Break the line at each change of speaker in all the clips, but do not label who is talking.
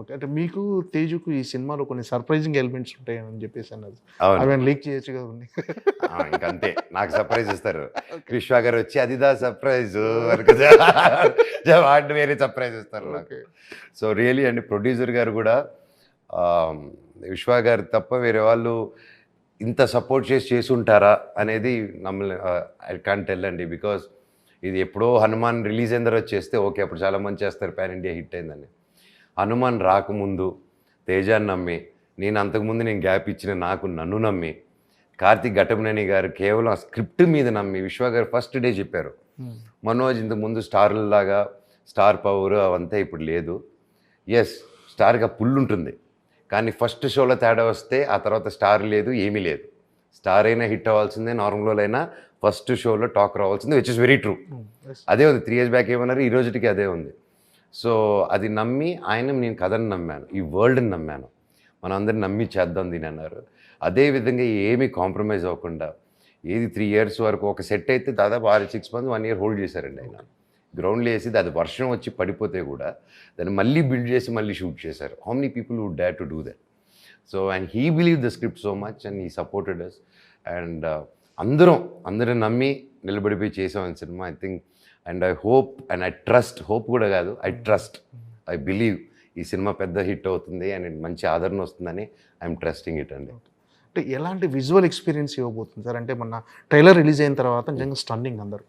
Okay. అంటే మీకు, తేజుకు ఈ సినిమాలో కొన్ని సర్ప్రైజింగ్ ఎలిమెంట్స్ ఉంటాయని చెప్పేసి అన్నారు.
అవును.
అవేమైనా లీక్ చేయొచ్చు కదా కొన్ని?
ఇంకంతే నాకు సర్ప్రైజ్ ఇస్తారు.
ఓకే.
విశ్వ గారు వచ్చి అదిదా సర్ప్రైజు వాటిని వేరే సర్ప్రైజ్ ఇస్తారు నాకు.
ఓకే.
సో రియలీ అండి ప్రొడ్యూసర్ గారు కూడా విశ్వ గారు తప్ప వేరే వాళ్ళు ఇంత సపోర్ట్ చేసి ఉంటారా అనేది నమ్మలే. ఐ కాంట్ టెల్ అండి. బికాస్ ఇది ఎప్పుడో హనుమాన్ రిలీజ్ అయిన తర్వాత చేస్తే ఓకే, అప్పుడు చాలామంది చేస్తారు పాన్ ఇండియా హిట్ అయిందని. హనుమాన్ రాకముందు తేజాన్ని నమ్మి, నేను అంతకుముందు నేను గ్యాప్ ఇచ్చిన నన్ను నమ్మి, కార్తీక్ ఘటమనేని గారు కేవలం ఆ స్క్రిప్ట్ మీద నమ్మి విశ్వ గారు ఫస్ట్ డే చెప్పారు, మనోజ్ ఇంతకుముందు స్టార్లలాగా స్టార్ పవర్ అవంతా ఇప్పుడు లేదు. ఎస్, స్టార్గా పుల్ ఉంటుంది, కానీ ఫస్ట్ షోలో తేడా వస్తే ఆ తర్వాత స్టార్ లేదు, ఏమీ లేదు. స్టార్ అయినా హిట్ అవ్వాల్సిందే, నార్మల్ అయినా ఫస్ట్ షోలో టాక్ రావాల్సిందే, విచ్ ఇస్ వెరీ ట్రూ. అదే ఉంది 3 years బ్యాక్ ఏమన్నారు, ఈ రోజుకి అదే ఉంది. సో అది నమ్మి నేను కథను నమ్మాను, ఈ వరల్డ్ని నమ్మాను, మనం అందరిని నమ్మి చేద్దాం దీని అన్నారు. అదేవిధంగా ఏమీ కాంప్రమైజ్ అవ్వకుండా ఏది 3 years వరకు ఒక సెట్ అయితే దాదాపు 6 months 1 year హోల్డ్ చేశారండి ఆయన. గ్రౌండ్లో వేసి అది వర్షం వచ్చి పడిపోతే కూడా దాన్ని మళ్ళీ బిల్డ్ చేసి మళ్ళీ షూట్ చేశారు. How many people would dare to do that? So and he believe the script so much and he supported us. And అందరం నమ్మి నిలబడిపోయి చేసాం ఈ సినిమా. I think and I hope and I trust, hope కూడా కాదు, I trust, I believe ఈ సినిమా పెద్ద హిట్ అవుతుంది అండ్ మంచి ఆదరణ వస్తుందని ఐఎమ్ ట్రస్టింగ్ ఇట్ అండి.
అంటే ఎలాంటి విజువల్ ఎక్స్పీరియన్స్ ఇవ్వబోతుంది సార్? అంటే మొన్న ట్రైలర్ రిలీజ్ అయిన తర్వాత నిజంగా స్టన్నింగ్, అందరు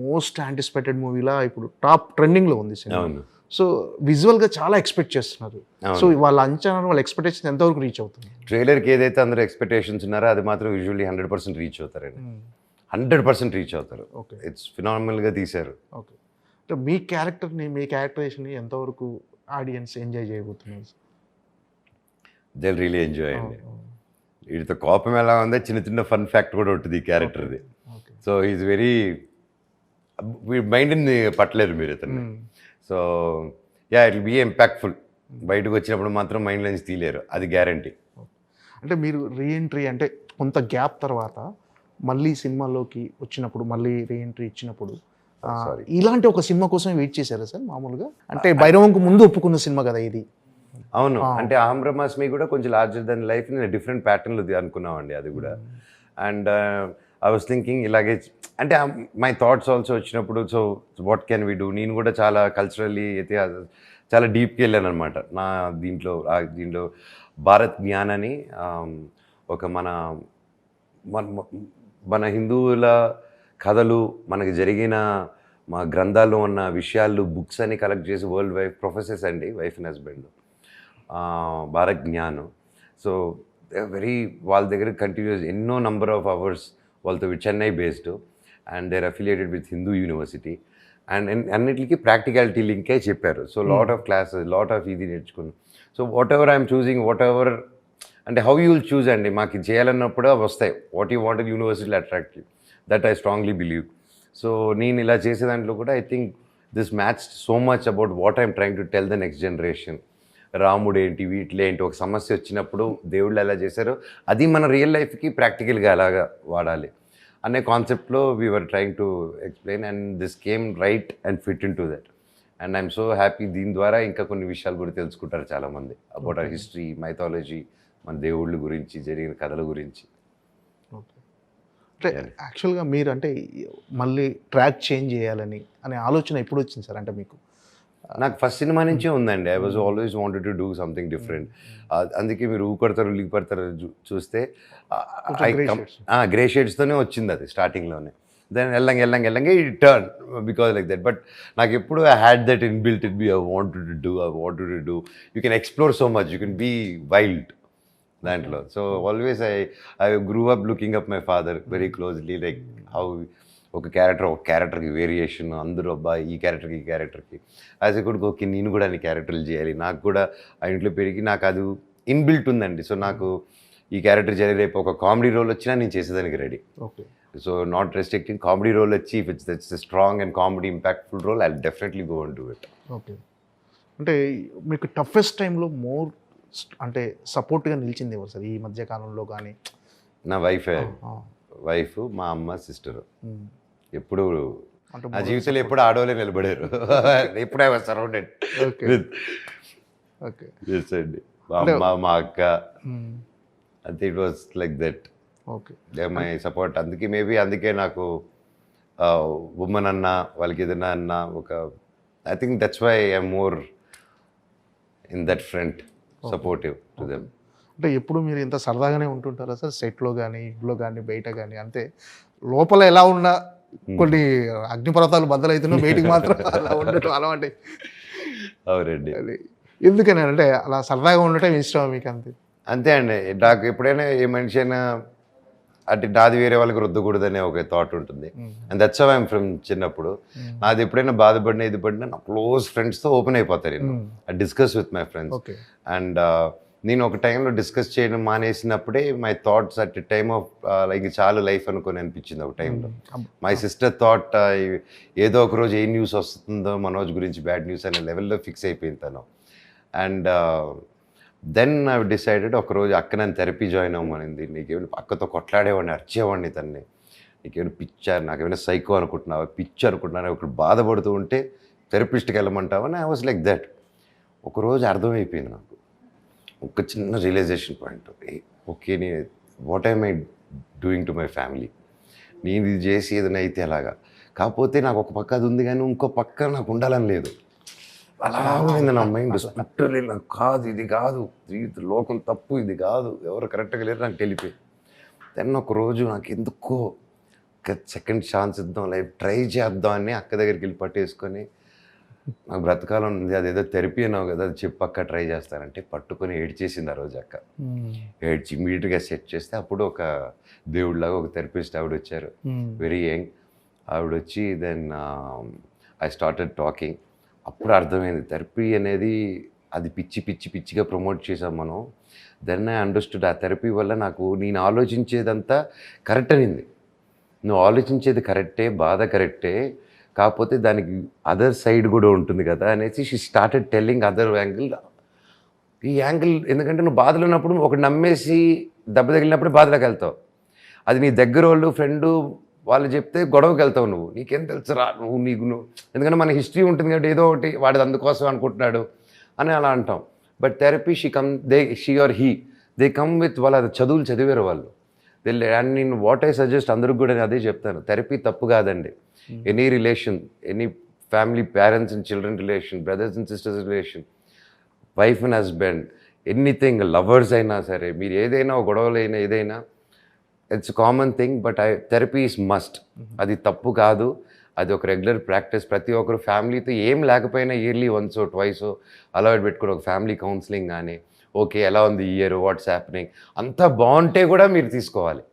మోస్ట్ యాంటిసిపేటెడ్ మూవీలా ఇప్పుడు టాప్ ట్రెండింగ్లో ఉంది సినిమా.
అవును.
సో విజువల్గా చాలా ఎక్స్పెక్ట్ చేస్తున్నారు. సో వాళ్ళ అంచనా, వాళ్ళ ఎక్స్పెక్టేషన్ ఎంతవరకు రీచ్ అవుతుంది?
ట్రైలర్కి ఏదైతే అందరూ ఎక్స్పెక్టేషన్స్ ఉన్నారో అది మాత్రం యూజువల్లీ 100% రీచ్ అవుతారండి. 100% రీచ్ అవుతారు.
ఓకే.
ఇట్స్ ఫినామినల్గా తీశారు.
ఓకే. అంటే మీ క్యారెక్టరేషన్ని ఎంతవరకు ఆడియన్స్ ఎంజాయ్ చేయబోతున్నారు?
దే రియలీ ఎంజాయ్ అండి. వీటితో కోపం ఎలా ఉందో చిన్న ఫన్ ఫ్యాక్ట్ కూడా ఉంటుంది ఈ క్యారెక్టర్ది. సో ఈజ్ వెరీ మైండ్ని పట్టలేరు మీరు ఇతన్ని. So it will be impactful. బయటకు వచ్చినప్పుడు మాత్రం మైండ్ నుంచి తీయలేరు, అది గ్యారంటీ.
అంటే మీరు రీఎంట్రీ అంటే కొంత గ్యాప్ తర్వాత మళ్ళీ సినిమాలోకి వచ్చినప్పుడు, మళ్ళీ రీఎంట్రీ ఇచ్చినప్పుడు ఇలాంటి ఒక సినిమా కోసం వెయిట్ చేశారా సార్ మామూలుగా? అంటే భైరవంకు ముందు ఒప్పుకున్న సినిమా కదా ఇది.
అవును. అంటే అహం బ్రహ్మాస్మి కూడా కొంచెం లార్జర్ దెన్ లైఫ్ డిఫరెంట్ ప్యాటర్న్లో అనుకున్నామండి అది కూడా. అండ్ ఐ వాస్ థింకింగ్ ఇలాగే, అంటే మై థాట్స్ ఆల్సో వచ్చినప్పుడు, so what can we do. నేను కూడా చాలా కల్చరల్లీ అయితే చాలా డీప్కి వెళ్ళాను అనమాట నా దీంట్లో. భారత్ జ్ఞాన్ అని ఒక మన హిందువుల కథలు, మనకి జరిగిన మా గ్రంథాల్లో ఉన్న విషయాలు, బుక్స్ అని కలెక్ట్ చేసి వరల్డ్ వైఫ్ ప్రొఫెసర్స్ అండి, wife and husband, Bharat Gyan. So వాళ్ళ దగ్గర కంటిన్యూస్ ఎన్నో నంబర్ ఆఫ్ అవర్స్ వాళ్ళతో Chennai based and there affiliated with Hindu university. And అన్నిటికీ ప్రాక్టికాలిటీ లింకే చెప్పారు. So lot of classes, lot of ఇది నేర్చుకున్నాను. So whatever I'm choosing, whatever అంటే హౌ యూ విల్ చూజ్ అండి, మాకు ఇది చేయాలన్నప్పుడు అవి వస్తాయి. వాట్ యూ వాంటెడ్ యూనివర్సిటీలో attract you, that I strongly believe. So నేను ఇలా చేసే దాంట్లో కూడా I think this match so much about what I'm trying to tell the next generation. రాముడు ఏంటి, వీటిలో ఏంటి, ఒక సమస్య వచ్చినప్పుడు దేవుళ్ళు ఎలా చేశారో అది మన రియల్ లైఫ్కి ప్రాక్టికల్గా ఎలాగా వాడాలి అనే కాన్సెప్ట్లో we're trying to explain. And this came right and fit into that. And I'm so happy. దీని ద్వారా ఇంకా కొన్ని విషయాలు కూడా తెలుసుకుంటారు చాలామంది అబౌట్ అవర్ హిస్టరీ, మైథాలజీ, మన దేవుళ్ళ గురించి, జరిగిన కథల గురించి.
అంటే యాక్చువల్గా మీరు అంటే మళ్ళీ ట్రాక్ చేంజ్ చేయాలని అనే ఆలోచన ఎప్పుడు వచ్చింది సార్? అంటే మీకు
నాకు ఫస్ట్ సినిమా నుంచే ఉందండి. I was always wanted to do something different. అందుకే మీరు ఊకొడతారు లీక్ పడతారు చూస్తే గ్రే షేడ్స్తోనే వచ్చింది అది స్టార్టింగ్లోనే. దెన్ ఎల్లంగా ఈ turn because like that. But నాకు ఎప్పుడు I had that inbuilt it be I wanted to do. You can explore so much, you can be wild దాంట్లో. So always I grew up looking up my father very closely, like how ఒక క్యారెక్టర్కి variation, అందరూ అబ్బాయి ఈ క్యారెక్టర్కి as a కొడుకు okay నేను కూడా అన్ని క్యారెక్టర్లు చేయాలి. నాకు కూడా ఆ ఇంట్లో పెరిగి నాకు అది ఇన్బిల్ట్ ఉందండి. సో నాకు ఈ క్యారెక్టర్ చేయాలి, రేపు ఒక కామెడీ రోల్ వచ్చినా నేను చేసేదానికి ready.
Okay.
So not restricting, comedy role వచ్చి if it's strong and comedy impactful role I definitely go and do it.
Okay. అంటే మీకు టఫెస్ట్ టైంలో మోర్ అంటే సపోర్ట్గా నిలిచింది ఎవరు సార్ ఈ మధ్య కాలంలో? కానీ
నా వైఫ్, మా అమ్మ, సిస్టరు. ఎప్పుడు నా జీవితంలో ఎప్పుడు ఆడవాళ్ళే నిలబడారు. ఎప్పుడు I was surrounded with
okay.
Yes అండి. మా అమ్మ, మా అక్క, అంతే. It was like that.
Okay.
My support. అందుకే నాకు ఉమెన్ అన్నా, వాళ్ళకి ఏదైనా అన్నా ఒక I think that's why I'm more in that front supportive to them.
అంటే ఎప్పుడు మీరు ఇంత సరదాగానే ఉంటుంటారా సార్? సెట్లో కానీ, ఇంట్లో కానీ, బయట కానీ? అంటే లోపల ఎలా ఉన్నా కొన్ని అగ్నిపర్వతాలు బద్దలైతున్నా బయటికి మాత్రం అలా ఉండటం అలవాటు.
అవునండి.
అది ఎందుకని అంటే అలా సరదాగా ఉండటం ఇష్టం మీకు అంతే?
అంతే అండి. నాకు ఎప్పుడైనా ఏ మనిషి అయినా అంటే నాది వేరే వాళ్ళకి రుద్దకూడదనే ఒక థాట్ ఉంటుంది. And that's how I'm from చిన్నప్పుడు. నాది ఎప్పుడైనా బాధపడినా ఇది పడినా నా క్లోజ్ ఫ్రెండ్స్తో ఓపెన్ అయిపోతాను నేను. I discuss with my friends.
Okay.
And నేను ఒక టైంలో డిస్కస్ చేయడం మానేసినప్పుడే my thoughts at time of like చాలు లైఫ్ అనుకొని అనిపించింది ఒక టైంలో. మై సిస్టర్ థాట్ ఏదో ఒక రోజు ఏ న్యూస్ వస్తుందో మనోజ్ గురించి బ్యాడ్ న్యూస్ అనే లెవెల్లో ఫిక్స్ అయిపోయింది తను. అండ్ దెన్ ఐ డిసైడెడ్ ఒకరోజు అక్క నన్ను థెరపీ జాయిన్ అవ్వమనింది. నీకేమైనా అక్కతో కొట్లాడేవాడిని, అరిచేవాడిని తన్ని. నీకేమైనా పిచ్చారు, నాకేమైనా సైకో అనుకుంటున్నావా, పిచ్చి అనుకుంటున్నాను, ఒకరు బాధపడుతూ ఉంటే థెరపిస్ట్కి వెళ్ళమంటావని ఐ వాజ్ లైక్ దట్. ఒకరోజు అర్థమైపోయింది నాకు ఒక చిన్న రియలైజేషన్ పాయింట్. ఓకే, నేను what I'm I doing to my family? నేను ఇది చేసి ఏదైనా అయితే అలాగా. కాకపోతే నాకు ఒక పక్క అది ఉంది కానీ ఇంకో పక్క నాకు ఉండాలని లేదు. అలా ఉంది నా మైండ్. స్పిరిచువల్లీ నాకు కాదు, ఇది కాదు, ఇది లోకం తప్పు, ఇది కాదు, ఎవరు కరెక్ట్గా లేరు, నాకు తెలిపోయింది. దెన్ ఒకరోజు నాకు ఎందుకో సెకండ్ ఛాన్స్ ఇద్దాం, లైఫ్ ట్రై చేద్దాం అని అక్క దగ్గరికి వెళ్ళి పట్టేసుకొని, నాకు బ్రతకాలం ఉంది, అదేదో థెరపీ అన్నావు కదా, అది చెప్పు అక్క, ట్రై చేస్తానంటే పట్టుకొని ఏడ్చేసింది ఆ రోజు అక్క. ఏడ్చి ఇమీడియట్గా సెట్ చేస్తే అప్పుడు ఒక దేవుడిలాగా ఒక థెరపిస్ట్ ఆవిడ వచ్చారు, వెరీ యంగ్. ఆవిడ వచ్చి దెన్ ఐ స్టార్టెడ్ టాకింగ్. అప్పుడు అర్థమైంది థెరపీ అనేది అది పిచ్చిగా ప్రమోట్ చేసాం మనం. దెన్ ఐ అండర్స్టూడ్ ఆ థెరపీ వల్ల నాకు నేను ఆలోచించేదంతా కరెక్ట్ అనింది. నువ్వు ఆలోచించేది కరెక్టే, బాధ కరెక్టే, కాకపోతే దానికి అదర్ సైడ్ కూడా ఉంటుంది కదా అనేసి she started telling other angle. ఈ యాంగిల్ ఎందుకంటే నువ్వు బాధలో ఉన్నప్పుడు ఒకటి నమ్మేసి దెబ్బ తగిలినప్పుడు బాధలోకి వెళ్తావు. అది నీ దగ్గర వాళ్ళు ఫ్రెండు వాళ్ళు చెప్తే గొడవకి వెళ్తావు. నీకేం తెలుసురా, నువ్వు ఎందుకంటే మన హిస్టరీ ఉంటుంది కాబట్టి ఏదో ఒకటి వాడిది అందుకోసం అనుకుంటున్నాడు అని అలా అంటాం. But therapy she or he they come with వాళ్ళ చదువులు చదివారు వాళ్ళు. అండ్ నేను వాట్ ఐ సజెస్ట్ అందరికి కూడా అదే చెప్తాను, థెరపీ తప్పు కాదండి. Any relation, any family, parents and children relation, brothers and sisters relation, wife and husband, anything, lovers అయినా సరే, మీరు ఏదైనా గొడవలు అయినా ఏదైనా it's common thing. But therapy is must. అది తప్పు కాదు, అది ఒక రెగ్యులర్ ప్రాక్టీస్. ప్రతి ఒక్కరు ఫ్యామిలీతో ఏం లేకపోయినా ఇయర్లీ వన్స్ ట్వైస్ అలవాటు పెట్టుకుని ఒక ఫ్యామిలీ కౌన్సిలింగ్ కానీ, ఓకే ఎలా ఉంది ఈ ఇయర్, వాట్స్ హ్యాపెనింగ్, అంతా బాగుంటే కూడా మీరు తీసుకోవాలి.